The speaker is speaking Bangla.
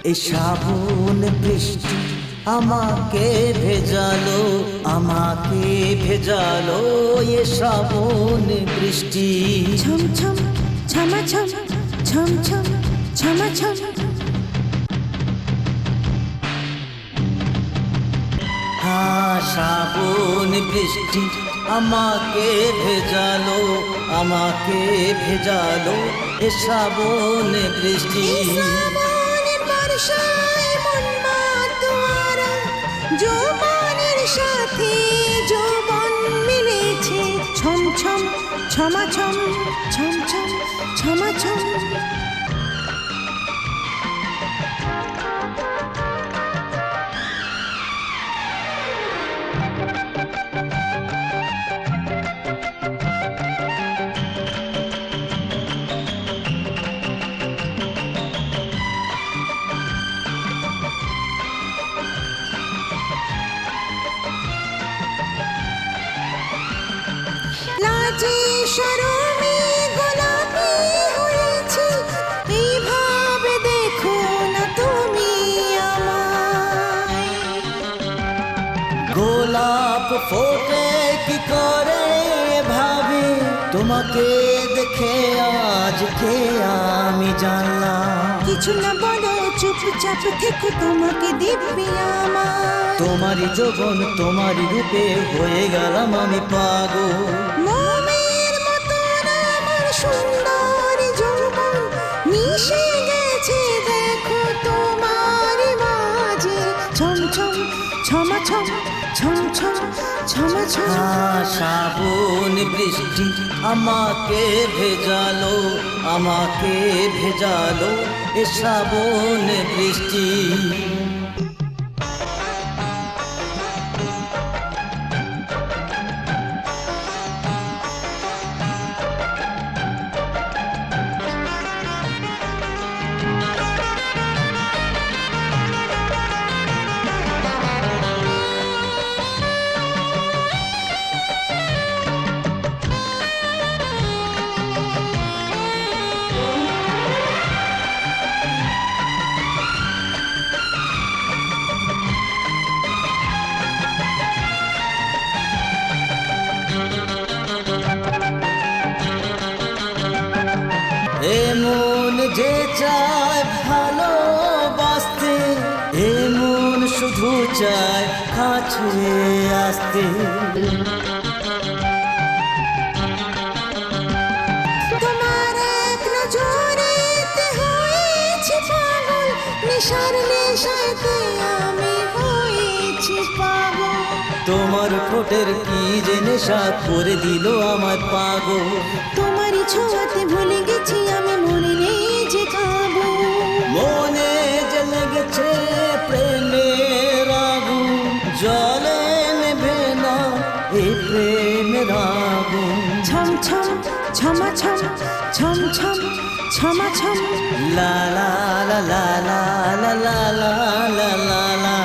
এই শ্রাবণ বৃষ্টি আমাকে ভেজালো, আমাকে ভেজালো এ শ্রাবণ বৃষ্টি। ছম ছম ছমা ছম, ছম ছম ছমা ছম। হ্যাঁ, শ্রাবণ বৃষ্টি আমাকে ভেজালো, আমাকে ভেজালো এ শ্রাবণ বৃষ্টি। শ্রাবণের বর্ষায় মন মাতোয়ারা, যৌবনের সাথে যৌবন মিলেছে। ছম ছম ছমা ছম, ছম ছম ছমা ছম। লাজে শরমে গোলাপি হয়েছি, এইভাবে দেখো না তুমি আমায়। গোলাপ ফোটে কি করে ভাবি, তোমাকে দেখে আজকে আমি জানলাম। কিছু না বলো, চুপচাপ থেকো, তোমাকে দিব্যি আমার। তোমারই যৌবন তোমারই রূপে হয়ে গেলাম আমি পাগল। মোমের মতন আমার সুন্দর যৌবন মিশে গেছে, দেখো তোমারই মাঝে। ছম ছম ছমা ছম, ছম ছম ছমা ছম। শ্রাবণ বৃষ্টি আমাকে ভেজালো, আমাকে ভেজালো এ শ্রাবণ বৃষ্টি। এমন যে চায় ভালোবাসতে, এমন শুধু চায় কাছে আসতে। তোমার এক নজরেতে হয়েছি পাগল, নেশার নেশাতে আমি হয়েছি পাগল। তোমার ঠোঁটের কি যে নেশা করে দিল আমার পাগল। তোমারই ছোঁয়াতে ভুলে গেছি আমি, মরলে যে খাবো। মনে যে লেগেছে প্রেমের আগুন, জলে নেভে না এই প্রেমের আগুন। ছম ছম ছমা ছম, ছম ছম ছমা ছম। লা লা লা লা লা লা লা লা লা লা।